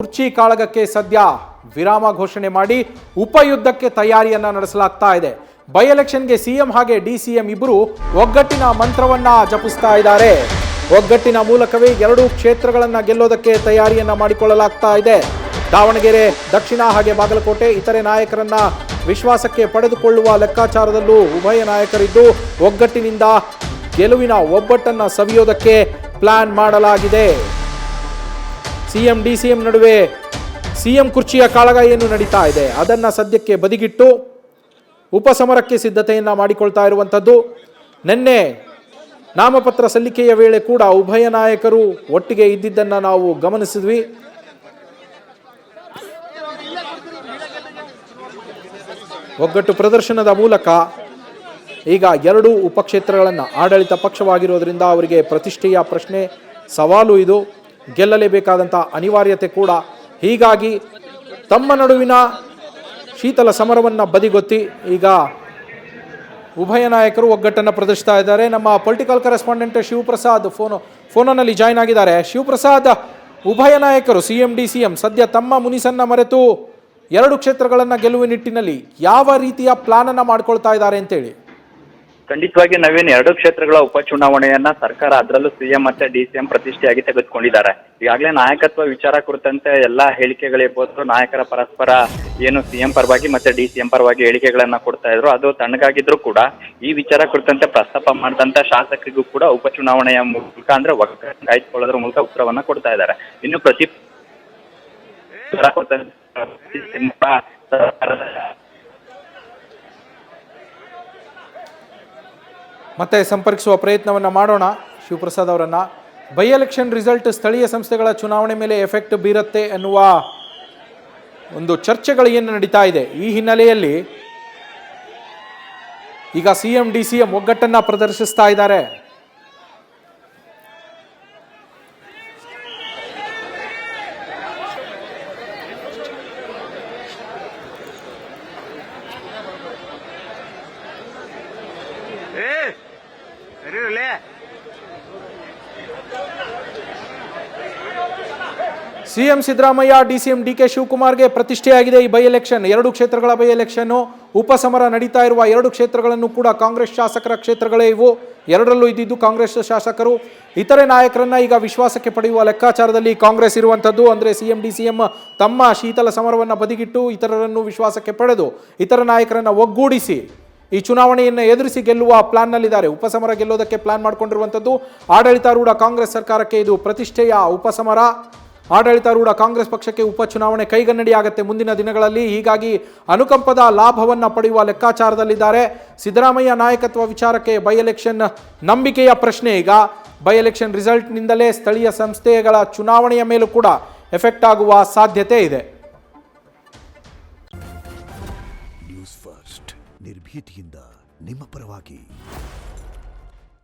ಕುರ್ಚಿ ಕಾಳಗಕ್ಕೆ ಸದ್ಯ ವಿರಾಮ ಘೋಷಣೆ ಮಾಡಿ ಉಪಯುದ್ಧಕ್ಕೆ ತಯಾರಿಯನ್ನ ನಡೆಸಲಾಗ್ತಾ ಇದೆ. ಬೈ ಎಲೆಕ್ಷನ್ಗೆ ಸಿಎಂ ಹಾಗೆ ಡಿಸಿಎಂ ಇಬ್ಬರು ಒಗ್ಗಟ್ಟಿನ ಮಂತ್ರವನ್ನ ಜಪಿಸ್ತಾ ಇದ್ದಾರೆ. ಒಗ್ಗಟ್ಟಿನ ಮೂಲಕವೇ ಎರಡೂ ಕ್ಷೇತ್ರಗಳನ್ನ ಗೆಲ್ಲೋದಕ್ಕೆ ತಯಾರಿಯನ್ನ ಮಾಡಿಕೊಳ್ಳಲಾಗ್ತಾ ಇದೆ. ದಾವಣಗೆರೆ, ದಕ್ಷಿಣ ಹಾಗೆ ಬಾಗಲಕೋಟೆ ಇತರೆ ನಾಯಕರನ್ನ ವಿಶ್ವಾಸಕ್ಕೆ ಪಡೆದುಕೊಳ್ಳುವ ಲೆಕ್ಕಾಚಾರದಲ್ಲೂ ಉಭಯ ನಾಯಕರಿದ್ದು ಒಗ್ಗಟ್ಟಿನಿಂದ ಗೆಲುವಿನ ಒಬ್ಬಟ್ಟನ್ನ ಸವಿಯೋದಕ್ಕೆ ಪ್ಲಾನ್ ಮಾಡಲಾಗಿದೆ. ಸಿಎಂ ಡಿಸಿಎಂ ನಡುವೆ ಸಿಎಂ ಕುರ್ಚಿಯ ಕಾಳಗ ಏನು ನಡೀತಾ ಇದೆ ಅದನ್ನ ಸದ್ಯಕ್ಕೆ ಬದಿಗಿಟ್ಟು ಉಪಸಮರಕ್ಕೆ ಸಿದ್ಧತೆಯನ್ನ ಮಾಡಿಕೊಳ್ತಾ ಇರುವಂಥದ್ದು. ನಿನ್ನೆ ನಾಮಪತ್ರ ಸಲ್ಲಿಕೆಯ ವೇಳೆ ಕೂಡ ಉಭಯ ನಾಯಕರು ಒಟ್ಟಿಗೆ ಇದ್ದಿದ್ದನ್ನ ನಾವು ಗಮನಿಸಿದ್ವಿ. ಒಗ್ಗಟ್ಟು ಪ್ರದರ್ಶನದ ಮೂಲಕ ಈಗ ಎರಡೂ ಉಪಕ್ಷೇತ್ರಗಳನ್ನು ಆಡಳಿತ ಪಕ್ಷವಾಗಿರೋದ್ರಿಂದ ಅವರಿಗೆ ಪ್ರತಿಷ್ಠೆಯ ಪ್ರಶ್ನೆ, ಸವಾಲು ಇದು, ಗೆಲ್ಲಲೇಬೇಕಾದಂಥ ಅನಿವಾರ್ಯತೆ ಕೂಡ. ಹೀಗಾಗಿ ತಮ್ಮ ನಡುವಿನ ಶೀತಲ ಸಮರವನ್ನು ಬದಿಗೊತ್ತಿ ಈಗ ಉಭಯ ನಾಯಕರು ಒಗ್ಗಟ್ಟನ್ನು ಪ್ರದರ್ಶಿಸ್ತಾ ಇದ್ದಾರೆ. ನಮ್ಮ ಪೊಲಿಟಿಕಲ್ ಕರೆಸ್ಪಾಂಡೆಂಟ್ ಶಿವಪ್ರಸಾದ್ ಫೋನಲ್ಲಿ ಜಾಯ್ನ್ ಆಗಿದ್ದಾರೆ. ಶಿವಪ್ರಸಾದ್, ಉಭಯ ನಾಯಕರು ಸಿಎಂ ಡಿಸಿಎಂ ಸದ್ಯ ತಮ್ಮ ಮುನಿಸನ್ನ ಮರೆತು ಎರಡು ಕ್ಷೇತ್ರಗಳನ್ನು ಗೆಲ್ಲುವ ನಿಟ್ಟಿನಲ್ಲಿ ಯಾವ ರೀತಿಯ ಪ್ಲಾನ್ ಅನ್ನ ಮಾಡ್ಕೊಳ್ತಾ ಇದ್ದಾರೆ ಅಂತೇಳಿ? ಖಂಡಿತವಾಗಿ ನವೀನ್, ಎರಡು ಕ್ಷೇತ್ರಗಳ ಉಪಚುನಾವಣೆಯನ್ನ ಸರ್ಕಾರ, ಅದರಲ್ಲೂ ಸಿಎಂ ಮತ್ತೆ ಡಿಸಿಎಂ ಪ್ರತಿಷ್ಠೆಯಾಗಿ ತೆಗೆದುಕೊಂಡಿದ್ದಾರೆ. ಈಗಾಗಲೇ ನಾಯಕತ್ವ ವಿಚಾರ ಕುರಿತಂತೆ ಎಲ್ಲಾ ಹೇಳಿಕೆಗಳಿರ್ಬೋದು, ನಾಯಕರ ಪರಸ್ಪರ ಏನು ಸಿಎಂ ಪರವಾಗಿ ಮತ್ತೆ ಡಿಸಿಎಂ ಪರವಾಗಿ ಹೇಳಿಕೆಗಳನ್ನ ಕೊಡ್ತಾ ಇದ್ರು, ಅದು ತಣ್ಣಗಾಗಿದ್ರು ಕೂಡ ಈ ವಿಚಾರ ಕುರಿತಂತೆ ಪ್ರಸ್ತಾಪ ಮಾಡಿದಂತ ಶಾಸಕರಿಗೂ ಕೂಡ ಉಪಚುನಾವಣೆಯ ಮೂಲಕ ಅಂದ್ರೆ ಒಗ್ಗಟ್ಟು ಕಾಯ್ದುಕೊಳ್ಳೋದ್ರ ಮೂಲಕ ಉತ್ತರವನ್ನ ಕೊಡ್ತಾ ಇದ್ದಾರೆ. ಇನ್ನು ಮತ್ತೆ ಸಂಪರ್ಕಿಸುವ ಪ್ರಯತ್ನವನ್ನು ಮಾಡೋಣ ಶಿವಪ್ರಸಾದ್ ಅವರನ್ನ. ಬೈ ಎಲೆಕ್ಷನ್ ರಿಸಲ್ಟ್ ಸ್ಥಳೀಯ ಸಂಸ್ಥೆಗಳ ಚುನಾವಣೆ ಮೇಲೆ ಎಫೆಕ್ಟ್ ಬೀರುತ್ತೆ ಎನ್ನುವ ಒಂದು ಚರ್ಚೆಗಳು ಏನು ನಡೀತಾ ಇದೆ. ಈ ಹಿನ್ನೆಲೆಯಲ್ಲಿ ಈಗ ಸಿಎಂ ಡಿಸಿಎಂ ಒಗ್ಗಟ್ಟನ್ನ ಪ್ರದರ್ಶಿಸ್ತಾ ಇದ್ದಾರೆ. ಸಿಎಂ ಸಿದ್ದರಾಮಯ್ಯ, ಡಿಸಿಎಂ ಡಿಕೆ ಶಿವಕುಮಾರ್ಗೆ ಪ್ರತಿಷ್ಠೆಯಾಗಿದೆ ಈ ಬೈ ಎಲೆಕ್ಷನ್. ಎರಡು ಕ್ಷೇತ್ರಗಳ ಬೈ ಎಲೆಕ್ಷನ್, ಉಪಸಮರ ನಡೀತಾ ಇರುವ ಎರಡು ಕ್ಷೇತ್ರಗಳನ್ನು ಕೂಡ ಕಾಂಗ್ರೆಸ್ ಶಾಸಕರ ಕ್ಷೇತ್ರಗಳೇ ಇವು. ಎರಡರಲ್ಲೂ ಇದ್ದಿದ್ದು ಕಾಂಗ್ರೆಸ್ ಶಾಸಕರು. ಇತರೆ ನಾಯಕರನ್ನ ಈಗ ವಿಶ್ವಾಸಕ್ಕೆ ಪಡೆಯುವ ಲೆಕ್ಕಾಚಾರದಲ್ಲಿ ಕಾಂಗ್ರೆಸ್ ಇರುವಂಥದ್ದು. ಅಂದರೆ ಸಿಎಂ ಡಿಸಿಎಂ ತಮ್ಮ ಶೀತಲ ಸಮರವನ್ನು ಬದಿಗಿಟ್ಟು ಇತರರನ್ನು ವಿಶ್ವಾಸಕ್ಕೆ ಪಡೆದು ಇತರ ನಾಯಕರನ್ನ ಒಗ್ಗೂಡಿಸಿ ಈ ಚುನಾವಣೆಯನ್ನು ಎದುರಿಸಿ ಗೆಲ್ಲುವ ಪ್ಲಾನ್ನಲ್ಲಿದ್ದಾರೆ. ಉಪಸಮರ ಗೆಲ್ಲೋದಕ್ಕೆ ಪ್ಲಾನ್ ಮಾಡಿಕೊಂಡಿರುವಂಥದ್ದು. ಆಡಳಿತಾರೂಢ ಕಾಂಗ್ರೆಸ್ ಸರ್ಕಾರಕ್ಕೆ ಇದು ಪ್ರತಿಷ್ಠೆಯ ಉಪಸಮರ. ಆಡಳಿತಾರೂಢ ಕಾಂಗ್ರೆಸ್ ಪಕ್ಷಕ್ಕೆ ಉಪಚುನಾವಣೆ ಕೈಗನ್ನಡಿಯಾಗತ್ತೆ ಮುಂದಿನ ದಿನಗಳಲ್ಲಿ. ಹೀಗಾಗಿ ಅನುಕಂಪದ ಲಾಭವನ್ನು ಪಡೆಯುವ ಲೆಕ್ಕಾಚಾರದಲ್ಲಿದ್ದಾರೆ. ಸಿದ್ದರಾಮಯ್ಯ ನಾಯಕತ್ವ ವಿಚಾರಕ್ಕೆ ಬೈ ಎಲೆಕ್ಷನ್ ನಂಬಿಕೆಯ ಪ್ರಶ್ನೆ. ಈಗ ಬೈ ಎಲೆಕ್ಷನ್ ರಿಸಲ್ಟ್ನಿಂದಲೇ ಸ್ಥಳೀಯ ಸಂಸ್ಥೆಗಳ ಚುನಾವಣೆಯ ಮೇಲೂ ಕೂಡ ಎಫೆಕ್ಟ್ ಆಗುವ ಸಾಧ್ಯತೆ ಇದೆ. ನ್ಯೂಸ್ ಫಸ್ಟ್, ನಿರ್ಭೀತಿಯಿಂದ ನಿಮ್ಮ ಪರವಾಗಿ.